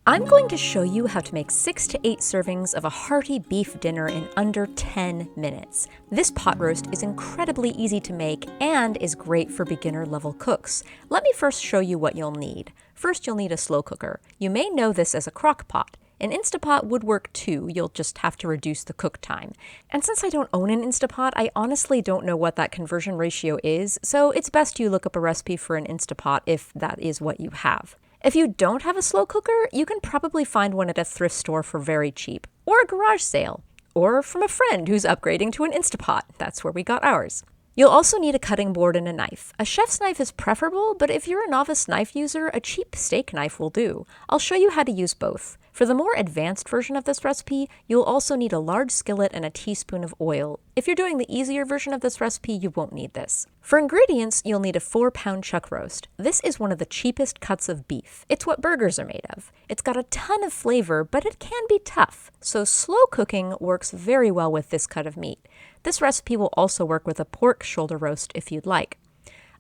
I'm going to show you how to make 6 to 8 servings of a hearty beef dinner in under 10 minutes. This pot roast is incredibly easy to make and is great for beginner level cooks. Let me first show you what you'll need. First, you'll need a slow cooker. You may know this as a crock pot. An Instapot would work too, you'll just have to reduce the cook time. And since I don't own an Instapot, I honestly don't know what that conversion ratio is, so it's best you look up a recipe for an Instapot if that is what you have. If you don't have a slow cooker, you can probably find one at a thrift store for very cheap, or a garage sale, or from a friend who's upgrading to an Instapot. That's where we got ours. You'll also need a cutting board and a knife. A chef's knife is preferable, but if you're a novice knife user, a cheap steak knife will do. I'll show you how to use both. For the more advanced version of this recipe, you'll also need a large skillet and a teaspoon of oil. If you're doing the easier version of this recipe, you won't need this. For ingredients, you'll need a 4-pound chuck roast. This is one of the cheapest cuts of beef. It's what burgers are made of. It's got a ton of flavor, but it can be tough, so slow cooking works very well with this cut of meat. This recipe will also work with a pork shoulder roast if you'd like.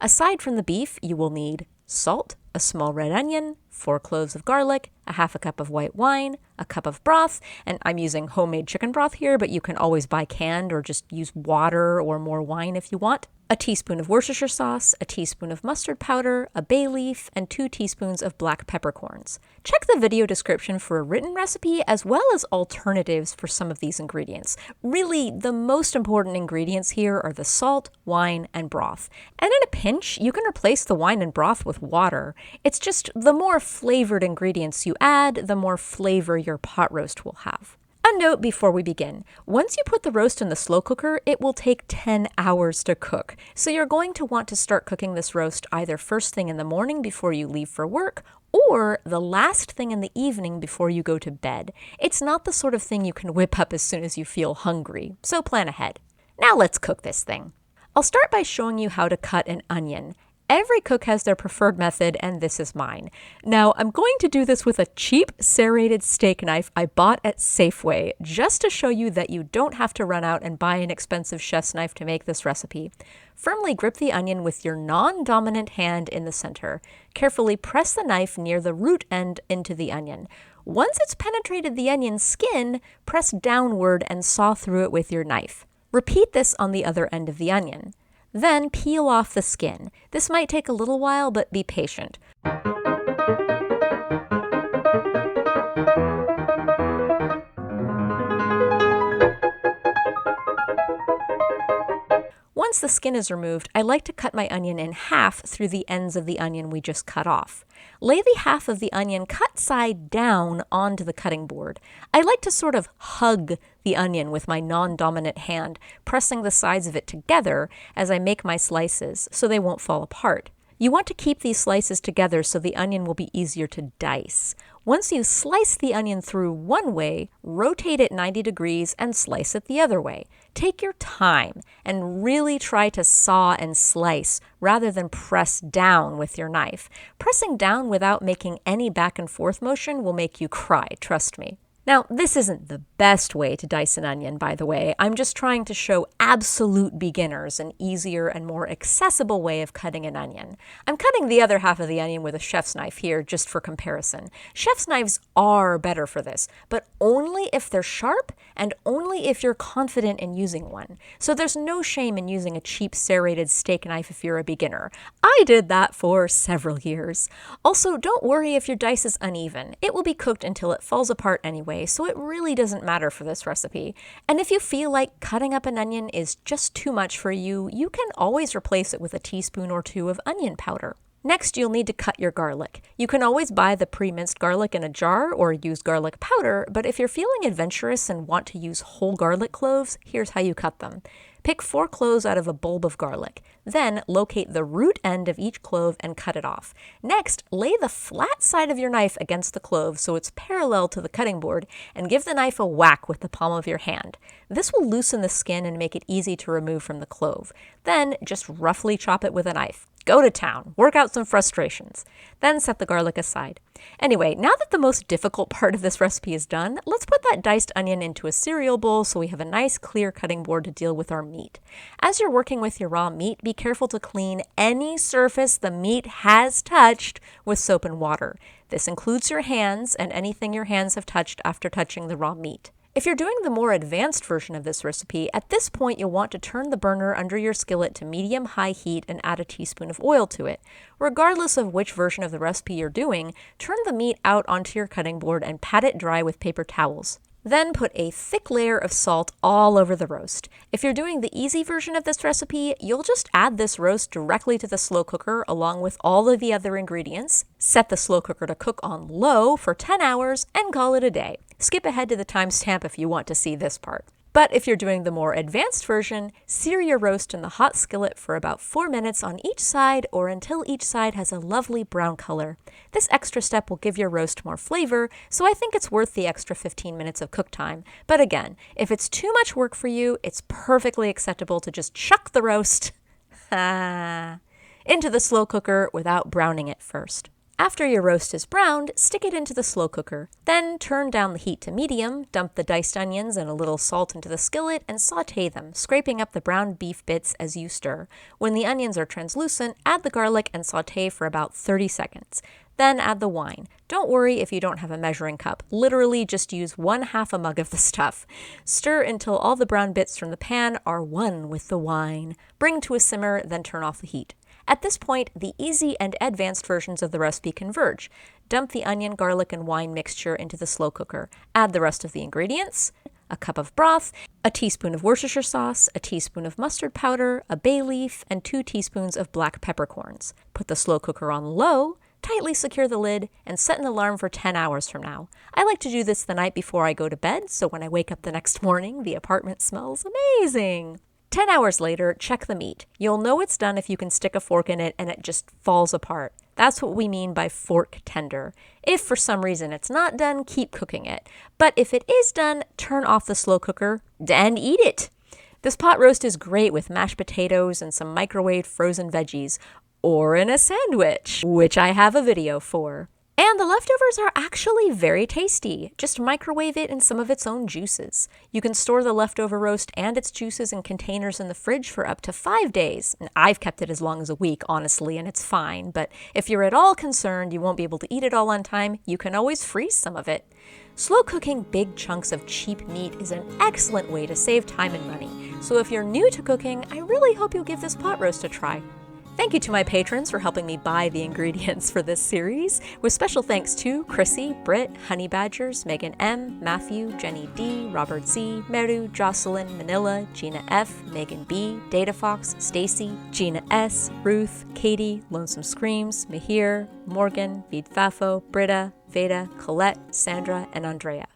Aside from the beef, you will need salt, a small red onion, 4 cloves of garlic, a half a cup of white wine, a cup of broth, and I'm using homemade chicken broth here, but you can always buy canned or just use water or more wine if you want. A teaspoon of Worcestershire sauce, a teaspoon of mustard powder, a bay leaf, and 2 teaspoons of black peppercorns. Check the video description for a written recipe as well as alternatives for some of these ingredients. Really, the most important ingredients here are the salt, wine, and broth. And in a pinch, you can replace the wine and broth with water. It's just the more flavored ingredients you add, the more flavor your pot roast will have. A note before we begin. Once you put the roast in the slow cooker, it will take 10 hours to cook. So you're going to want to start cooking this roast either first thing in the morning before you leave for work, or the last thing in the evening before you go to bed. It's not the sort of thing you can whip up as soon as you feel hungry, so plan ahead. Now let's cook this thing. I'll start by showing you how to cut an onion. Every cook has their preferred method, and this is mine. Now, I'm going to do this with a cheap serrated steak knife I bought at Safeway, just to show you that you don't have to run out and buy an expensive chef's knife to make this recipe. Firmly grip the onion with your non-dominant hand in the center. Carefully press the knife near the root end into the onion. Once it's penetrated the onion's skin, press downward and saw through it with your knife. Repeat this on the other end of the onion. Then peel off the skin. This might take a little while, but be patient. Once the skin is removed, I like to cut my onion in half through the ends of the onion we just cut off. Lay the half of the onion cut side down onto the cutting board. I like to sort of hug the onion with my non-dominant hand, pressing the sides of it together as I make my slices so they won't fall apart. You want to keep these slices together so the onion will be easier to dice. Once you slice the onion through one way, rotate it 90 degrees and slice it the other way. Take your time and really try to saw and slice rather than press down with your knife. Pressing down without making any back and forth motion will make you cry, trust me. Now, this isn't the best way to dice an onion, by the way. I'm just trying to show absolute beginners an easier and more accessible way of cutting an onion. I'm cutting the other half of the onion with a chef's knife here, just for comparison. Chef's knives are better for this, but only if they're sharp and only if you're confident in using one. So there's no shame in using a cheap serrated steak knife if you're a beginner. I did that for several years. Also, don't worry if your dice is uneven. It will be cooked until it falls apart anyway, so it really doesn't matter for this recipe. And if you feel like cutting up an onion is just too much for you, you can always replace it with a teaspoon or 2 of onion powder. Next, you'll need to cut your garlic. You can always buy the pre-minced garlic in a jar or use garlic powder, but if you're feeling adventurous and want to use whole garlic cloves, here's how you cut them. Pick 4 cloves out of a bulb of garlic. Then locate the root end of each clove and cut it off. Next, lay the flat side of your knife against the clove so it's parallel to the cutting board and give the knife a whack with the palm of your hand. This will loosen the skin and make it easy to remove from the clove. Then just roughly chop it with a knife. Go to town, work out some frustrations. Then set the garlic aside. Anyway, now that the most difficult part of this recipe is done, let's put that diced onion into a cereal bowl so we have a nice clear cutting board to deal with our meat. As you're working with your raw meat, be careful to clean any surface the meat has touched with soap and water. This includes your hands and anything your hands have touched after touching the raw meat. If you're doing the more advanced version of this recipe, at this point you'll want to turn the burner under your skillet to medium-high heat and add a teaspoon of oil to it. Regardless of which version of the recipe you're doing, turn the meat out onto your cutting board and pat it dry with paper towels. Then put a thick layer of salt all over the roast. If you're doing the easy version of this recipe, you'll just add this roast directly to the slow cooker along with all of the other ingredients, set the slow cooker to cook on low for 10 hours, and call it a day. Skip ahead to the timestamp if you want to see this part. But if you're doing the more advanced version, sear your roast in the hot skillet for about 4 minutes on each side or until each side has a lovely brown color. This extra step will give your roast more flavor, so I think it's worth the extra 15 minutes of cook time. But again, if it's too much work for you, it's perfectly acceptable to just chuck the roast into the slow cooker without browning it first. After your roast is browned, stick it into the slow cooker. Then turn down the heat to medium, dump the diced onions and a little salt into the skillet, and sauté them, scraping up the browned beef bits as you stir. When the onions are translucent, add the garlic and sauté for about 30 seconds. Then add the wine. Don't worry if you don't have a measuring cup. Literally just use 1/2 a mug of the stuff. Stir until all the brown bits from the pan are one with the wine. Bring to a simmer, then turn off the heat. At this point, the easy and advanced versions of the recipe converge. Dump the onion, garlic, and wine mixture into the slow cooker. Add the rest of the ingredients, a cup of broth, a teaspoon of Worcestershire sauce, a teaspoon of mustard powder, a bay leaf, and 2 teaspoons of black peppercorns. Put the slow cooker on low, tightly secure the lid, and set an alarm for 10 hours from now. I like to do this the night before I go to bed, so when I wake up the next morning, the apartment smells amazing. 10 hours later, check the meat. You'll know it's done if you can stick a fork in it and it just falls apart. That's what we mean by fork tender. If for some reason it's not done, keep cooking it. But if it is done, turn off the slow cooker and eat it. This pot roast is great with mashed potatoes and some microwaved frozen veggies, or in a sandwich, which I have a video for. And the leftovers are actually very tasty. Just microwave it in some of its own juices. You can store the leftover roast and its juices in containers in the fridge for up to 5 days. And I've kept it as long as a week, honestly, and it's fine. But if you're at all concerned you won't be able to eat it all on time, you can always freeze some of it. Slow cooking big chunks of cheap meat is an excellent way to save time and money. So if you're new to cooking, I really hope you'll give this pot roast a try. Thank you to my patrons for helping me buy the ingredients for this series, with special thanks to Chrissy, Britt, Honey Badgers, Megan M, Matthew, Jenny D, Robert Z, Meru, Jocelyn, Manila, Gina F, Megan B, Data Fox, Stacy, Gina S, Ruth, Katie, Lonesome Screams, Mahir, Morgan, Vid Fafo, Britta, Veda, Colette, Sandra, and Andrea.